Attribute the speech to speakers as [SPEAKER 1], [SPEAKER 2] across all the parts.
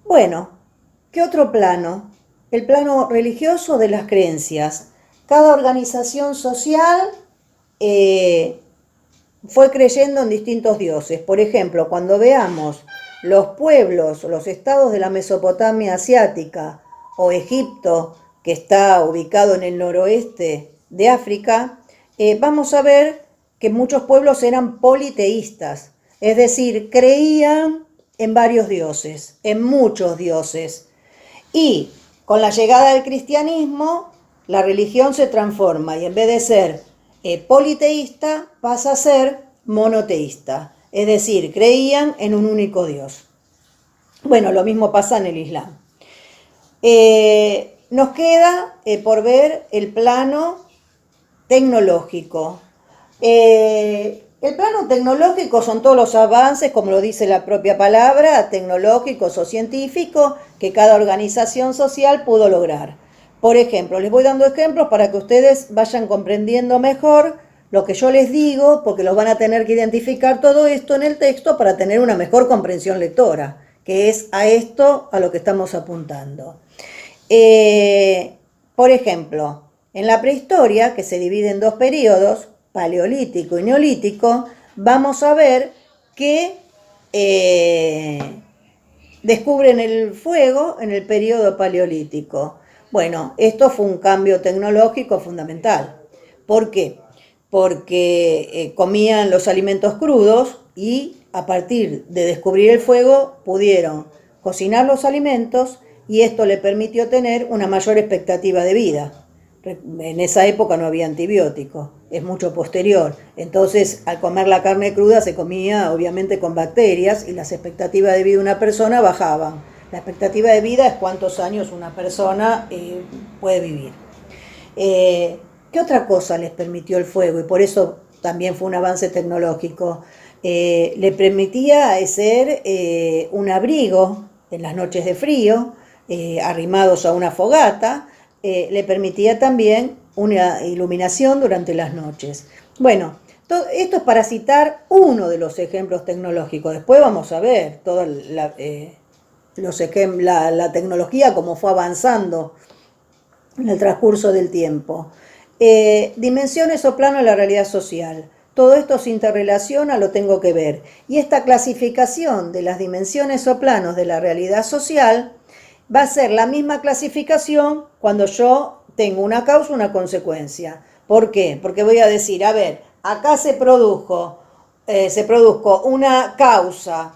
[SPEAKER 1] Bueno, ¿qué otro plano? El plano religioso de las creencias. Cada organización social eh, fue creyendo en distintos dioses. Por ejemplo, cuando veamos los pueblos, los estados de la Mesopotamia asiática o Egipto, que está ubicado en el noroeste de África, vamos a ver que muchos pueblos eran politeístas, es decir, creían en varios dioses, en muchos dioses. Y con la llegada del cristianismo, la religión se transforma y en vez de ser politeísta, pasa a ser monoteísta. Es decir, creían en un único Dios. Bueno, lo mismo pasa en el Islam. Nos queda por ver el plano tecnológico. El plano tecnológico son todos los avances, como lo dice la propia palabra, tecnológicos o científicos que cada organización social pudo lograr. Por ejemplo, les voy dando ejemplos para que ustedes vayan comprendiendo mejor lo que yo les digo, porque los van a tener que identificar todo esto en el texto para tener una mejor comprensión lectora, que es a esto a lo que estamos apuntando. Por ejemplo, en la prehistoria, que se divide en dos periodos, paleolítico y neolítico, vamos a ver que descubren el fuego en el periodo paleolítico. Bueno, esto fue un cambio tecnológico fundamental. ¿Por qué? Porque comían los alimentos crudos y a partir de descubrir el fuego pudieron cocinar los alimentos y esto le permitió tener una mayor expectativa de vida. En esa época no había antibióticos, es mucho posterior. Entonces, al comer la carne cruda se comía obviamente con bacterias y las expectativas de vida de una persona bajaban. La expectativa de vida es cuántos años una persona puede vivir. ¿Qué otra cosa les permitió el fuego? Y por eso también fue un avance tecnológico. Le permitía ser un abrigo en las noches de frío, arrimados a una fogata, le permitía también una iluminación durante las noches. Bueno, esto es para citar uno de los ejemplos tecnológicos. Después vamos a ver toda la tecnología, cómo fue avanzando en el transcurso del tiempo. Dimensiones o plano de la realidad social. Todo esto se interrelaciona, lo tengo que ver. Y esta clasificación de las dimensiones o planos de la realidad social va a ser la misma clasificación cuando yo tengo una causa o una consecuencia. ¿Por qué? Porque voy a decir, a ver, acá se produjo una causa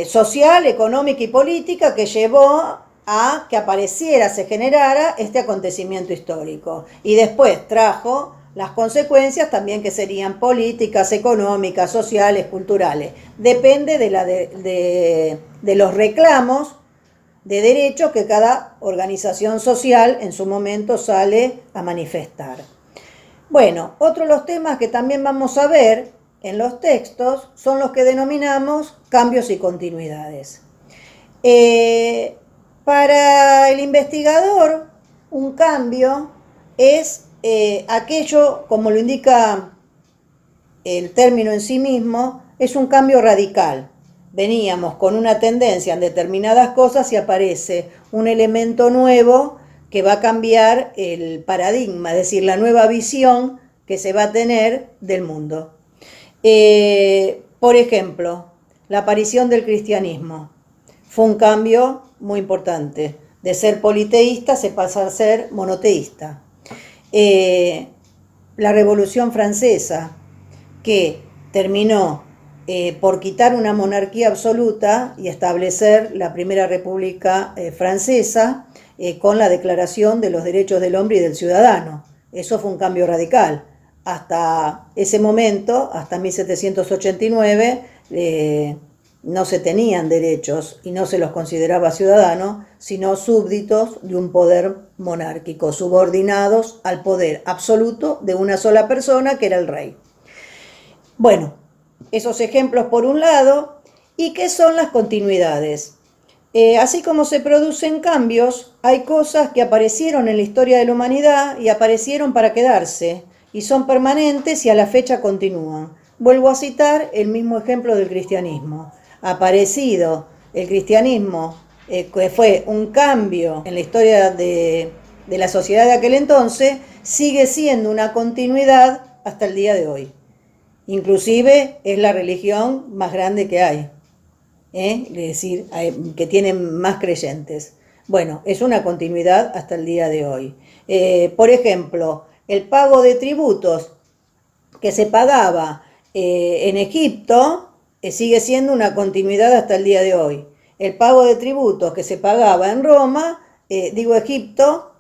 [SPEAKER 1] social, económica y política que llevó a que apareciera, se generara este acontecimiento histórico. Y después trajo las consecuencias también que serían políticas, económicas, sociales, culturales. Depende de los reclamos de derechos que cada organización social en su momento sale a manifestar. Bueno, otro de los temas que también vamos a ver en los textos son los que denominamos cambios y continuidades. Para el investigador, un cambio es aquello, como lo indica el término en sí mismo, es un cambio radical. Veníamos con una tendencia en determinadas cosas y aparece un elemento nuevo que va a cambiar el paradigma, es decir, la nueva visión que se va a tener del mundo. Por ejemplo, la aparición del cristianismo fue un cambio muy importante. De ser politeísta se pasa a ser monoteísta. La Revolución Francesa, que terminó por quitar una monarquía absoluta y establecer la primera república francesa con la Declaración de los Derechos del Hombre y del Ciudadano. Eso fue un cambio radical. Hasta ese momento, hasta 1789, no se tenían derechos y no se los consideraba ciudadanos, sino súbditos de un poder monárquico, subordinados al poder absoluto de una sola persona, que era el rey. Bueno, esos ejemplos por un lado. ¿Y qué son las continuidades? Así como se producen cambios, hay cosas que aparecieron en la historia de la humanidad y aparecieron para quedarse, y son permanentes y a la fecha continúan. Vuelvo a citar el mismo ejemplo del cristianismo. Aparecido el cristianismo que fue un cambio en la historia de la sociedad de aquel entonces, sigue siendo una continuidad hasta el día de hoy. Inclusive es la religión más grande que hay, es decir, que tiene más creyentes. Bueno, es una continuidad hasta el día de hoy. Por ejemplo, el pago de tributos que se pagaba en Egipto sigue siendo una continuidad hasta el día de hoy. El pago de tributos que se pagaba en Roma, digo Egipto,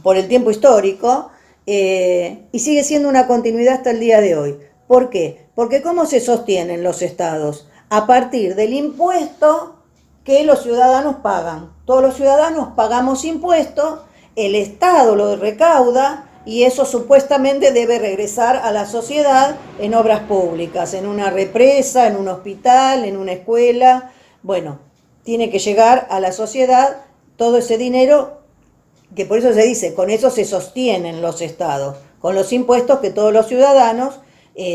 [SPEAKER 1] por el tiempo histórico, y sigue siendo una continuidad hasta el día de hoy. ¿Por qué? Porque ¿cómo se sostienen los estados? A partir del impuesto que los ciudadanos pagan. Todos los ciudadanos pagamos impuestos, el Estado lo recauda y eso supuestamente debe regresar a la sociedad en obras públicas, en una represa, en un hospital, en una escuela. Bueno, tiene que llegar a la sociedad todo ese dinero, que por eso se dice, con eso se sostienen los estados, con los impuestos que todos los ciudadanos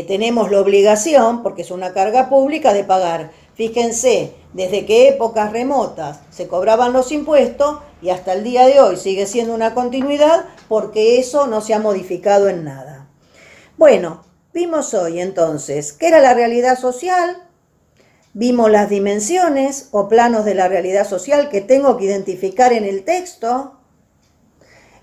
[SPEAKER 1] tenemos la obligación, porque es una carga pública, de pagar. Fíjense, desde qué épocas remotas se cobraban los impuestos y hasta el día de hoy sigue siendo una continuidad porque eso no se ha modificado en nada. Bueno, vimos hoy entonces qué era la realidad social, vimos las dimensiones o planos de la realidad social que tengo que identificar en el texto.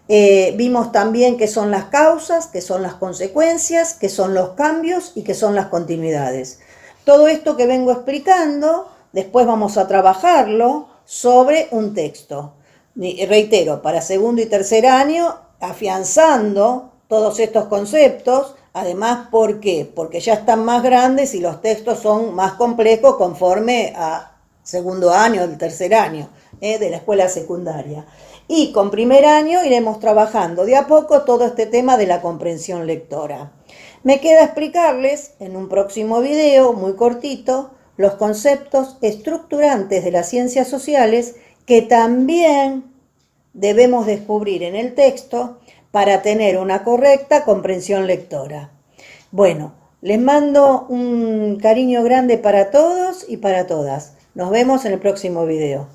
[SPEAKER 1] Vimos también qué son las causas, qué son las consecuencias, qué son los cambios y qué son las continuidades. Todo esto que vengo explicando, después vamos a trabajarlo sobre un texto. Y reitero, para segundo y tercer año, afianzando todos estos conceptos. Además, ¿por qué? Porque ya están más grandes y los textos son más complejos conforme a segundo año, el tercer año de la escuela secundaria. Y con primer año iremos trabajando de a poco todo este tema de la comprensión lectora. Me queda explicarles en un próximo video, muy cortito, los conceptos estructurantes de las ciencias sociales que también debemos descubrir en el texto para tener una correcta comprensión lectora. Bueno, les mando un cariño grande para todos y para todas. Nos vemos en el próximo video.